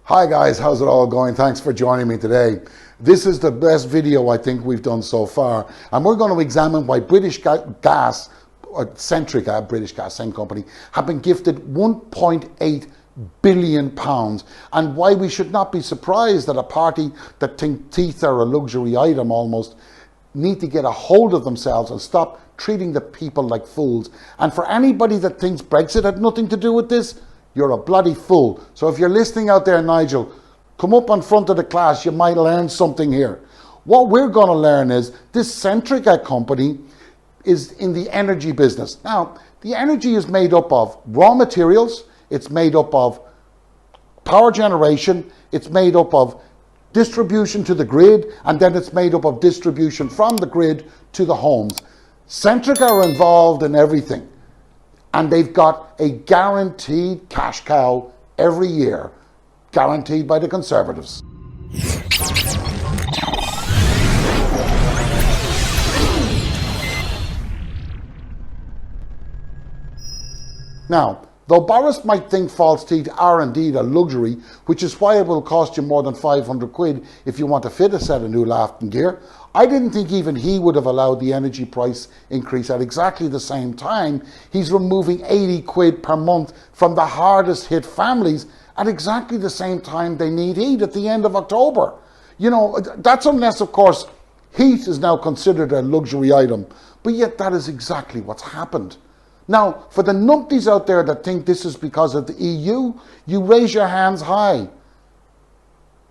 Hi guys, how's it all going? Thanks for joining me today. This is the best video I think we've done so far, and we're going to examine why British Gas, or Centrica, British Gas, same company, have been gifted £1.8 billion, and why we should not be surprised that a party that think teeth are a luxury item almost need to get a hold of themselves and stop treating the people like fools. And for anybody that thinks Brexit had nothing to do with this, you're a bloody fool. So if you're listening out there, Nigel, come up in front of the class, you might learn something here. What we're going to learn is this Centrica company is in the energy business. Now, the energy is made up of raw materials, it's made up of power generation, it's made up of distribution to the grid, and then it's made up of distribution from the grid to the homes. Centrica are involved in everything, and they've got a guaranteed cash cow every year, guaranteed by the Conservatives. Now, though Boris might think false teeth are indeed a luxury, which is why it will cost you more than 500 quid if you want to fit a set of new landing gear, I didn't think even he would have allowed the energy price increase at exactly the same time he's removing 80 quid per month from the hardest hit families at exactly the same time they need heat at the end of October. You know, that's unless, of course, heat is now considered a luxury item, but yet that is exactly what's happened. Now, for the numpties out there that think this is because of the EU, you raise your hands high.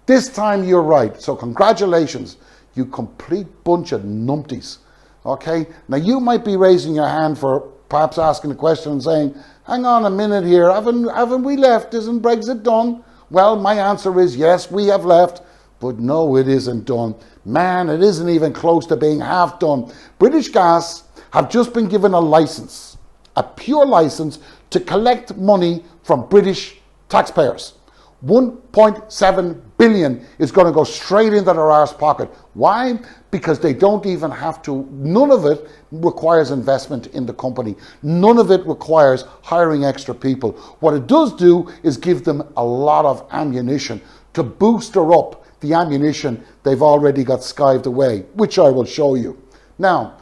This time you're right, so congratulations, you complete bunch of numpties. Okay, now you might be raising your hand for perhaps asking a question and saying, hang on a minute here, haven't we left? Isn't Brexit done? Well, my answer is yes, we have left, but no, it isn't done. Man, it isn't even close to being half done. British Gas have just been given a license, a pure license to collect money from British taxpayers. 1.7 billion is going to go straight into their arse pocket. Why? Because they don't even have to, none of it requires investment in the company. None of it requires hiring extra people. What it does do is give them a lot of ammunition to booster up the ammunition they've already got skived away, which I will show you. Now,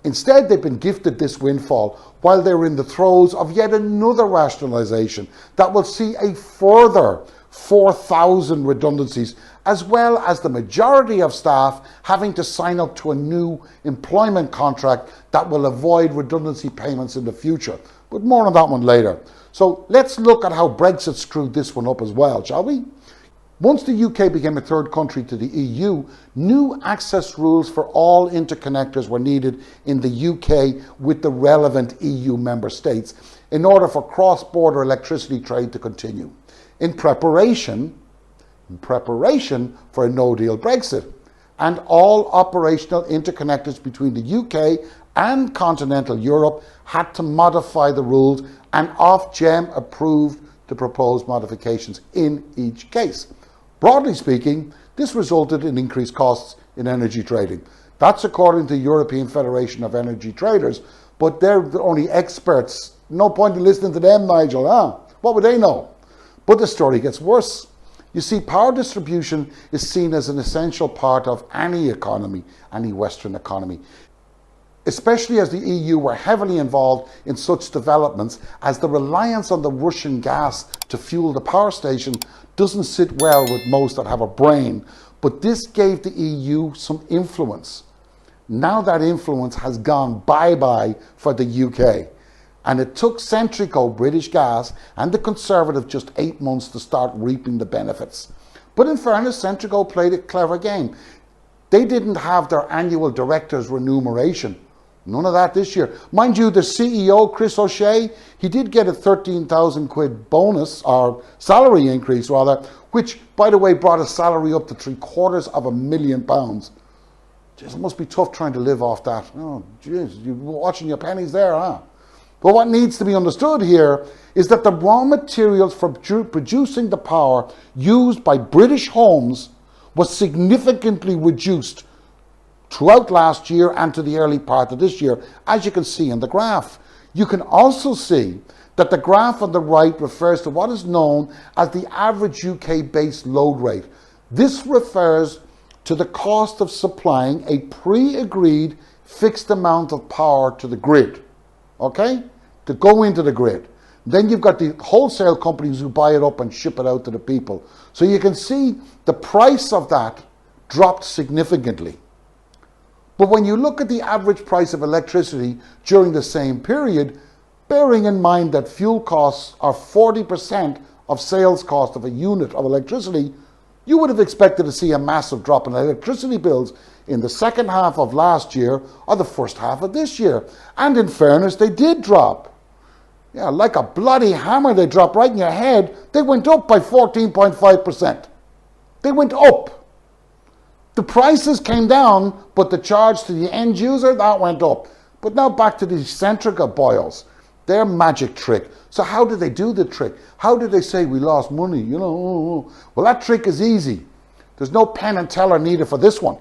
instead, they've been gifted this windfall while they're in the throes of yet another rationalisation that will see a further 4,000 redundancies, as well as the majority of staff having to sign up to a new employment contract that will avoid redundancy payments in the future. But more on that one later. So let's look at how Brexit screwed this one up as well, shall we? Once the UK became a third country to the EU, new access rules for all interconnectors were needed in the UK with the relevant EU member states in order for cross-border electricity trade to continue, in preparation for a no-deal Brexit. And all operational interconnectors between the UK and continental Europe had to modify the rules, and Ofgem approved the proposed modifications in each case. Broadly speaking, this resulted in increased costs in energy trading. That's according to the European Federation of Energy Traders, but they're the only experts. No point in listening to them, Nigel, huh? What would they know? But the story gets worse. You see, power distribution is seen as an essential part of any economy, any Western economy, especially as the EU were heavily involved in such developments as the reliance on the Russian gas to fuel the power station doesn't sit well with most that have a brain, but this gave the EU some influence. Now that influence has gone bye-bye for the UK, and it took Centrica, British Gas, and the Conservative just 8 months to start reaping the benefits. But in fairness, Centrica played a clever game. They didn't have their annual director's remuneration. None of that this year. Mind you, the CEO, Chris O'Shea, he did get a 13,000 quid bonus, or salary increase rather, which, by the way, brought his salary up to £750,000. Jeez, it must be tough trying to live off that. Oh, jeez, you're watching your pennies there, huh? But what needs to be understood here is that the raw materials for producing the power used by British homes was significantly reduced throughout last year and to the early part of this year, as you can see in the graph. You can also see that the graph on the right refers to what is known as the average UK-based load rate. This refers to the cost of supplying a pre-agreed fixed amount of power to the grid, okay? To go into the grid. Then you've got the wholesale companies who buy it up and ship it out to the people. So you can see the price of that dropped significantly. But when you look at the average price of electricity during the same period, bearing in mind that fuel costs are 40% of sales cost of a unit of electricity, you would have expected to see a massive drop in electricity bills in the second half of last year or the first half of this year. And in fairness, they did drop. Yeah, like a bloody hammer, they dropped right in your head. They went up by 14.5%. They went up. The prices came down, but the charge to the end user, that went up. But now back to these Centrica boils. Their magic trick. So how did they do the trick? How did they say we lost money? You know, well, that trick is easy. There's no pen and teller needed for this one.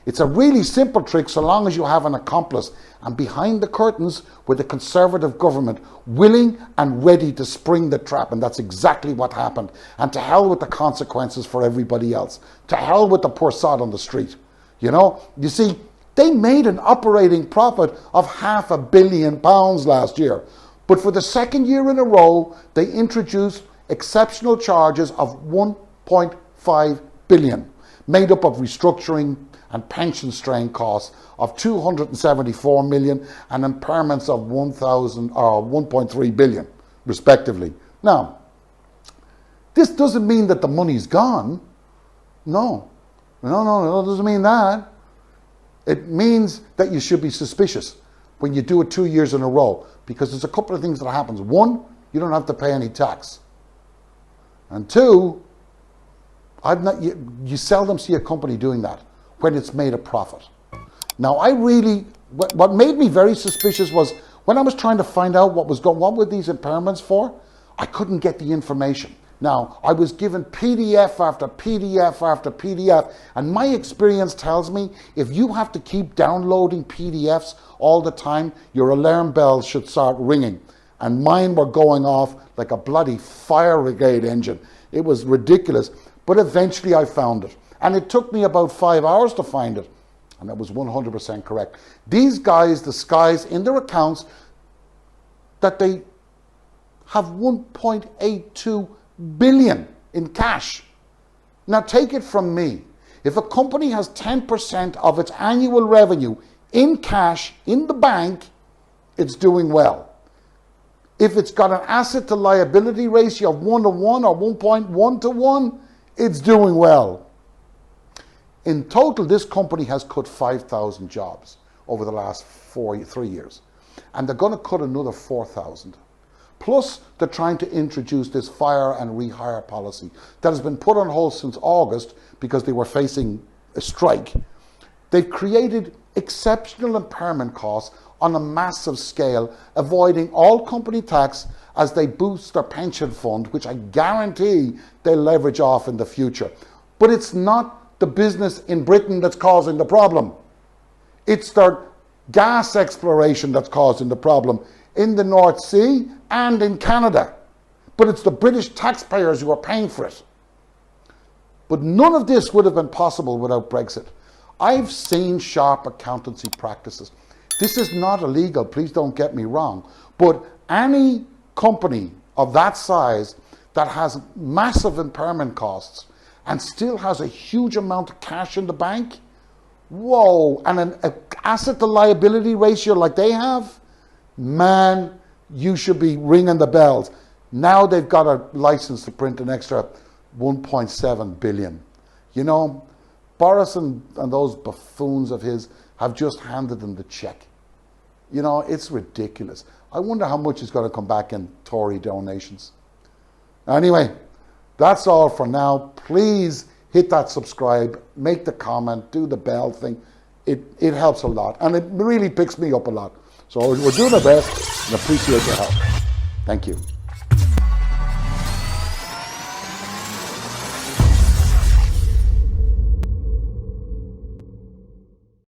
It's a really simple trick so long as you have an accomplice. And behind the curtains with the Conservative government willing and ready to spring the trap. And that's exactly what happened. And to hell with the consequences for everybody else. To hell with the poor sod on the street. You know, you see, they made an operating profit of £500 million last year. But for the second year in a row, they introduced exceptional charges of 1.5 billion, made up of restructuring and pension strain costs of 274 million and impairments of 1.3 billion, respectively. Now, this doesn't mean that the money's gone. No, it doesn't mean that. It means that you should be suspicious when you do it 2 years in a row, because there's a couple of things that happens. One, you don't have to pay any tax. And two, you seldom see a company doing that when it's made a profit. Now, what made me very suspicious was when I was trying to find out what were these impairments for, I couldn't get the information. Now, I was given PDF after PDF after PDF, and my experience tells me if you have to keep downloading PDFs all the time, your alarm bells should start ringing. And mine were going off like a bloody fire brigade engine. It was ridiculous, but eventually I found it. And it took me about 5 hours to find it, and that was 100% correct. These guys disguise in their accounts that they have 1.82 billion in cash. Now take it from me. If a company has 10% of its annual revenue in cash in the bank, it's doing well. If it's got an asset to liability ratio of 1 to 1 or 1.1 to 1, it's doing well. In total, this company has cut 5,000 jobs over the last 3 years. And they're going to cut another 4,000. Plus, they're trying to introduce this fire and rehire policy that has been put on hold since August because they were facing a strike. They've created exceptional impairment costs on a massive scale, avoiding all company tax as they boost their pension fund, which I guarantee they'll leverage off in the future. But it's not the business in Britain that's causing the problem. It's their gas exploration that's causing the problem in the North Sea and in Canada. But it's the British taxpayers who are paying for it. But none of this would have been possible without Brexit. I've seen sharp accountancy practices. This is not illegal, please don't get me wrong. But any company of that size that has massive impairment costs and still has a huge amount of cash in the bank, whoa, and an asset to liability ratio like they have, man, you should be ringing the bells. Now they've got a license to print an extra 1.7 billion. You know, Boris and those buffoons of his have just handed them the check. You know, it's ridiculous. I wonder how much is going to come back in Tory donations. Anyway, that's all for now. Please hit that subscribe, make the comment, do the bell thing. It helps a lot, and it really picks me up a lot. So we're doing our best and appreciate your help. Thank you.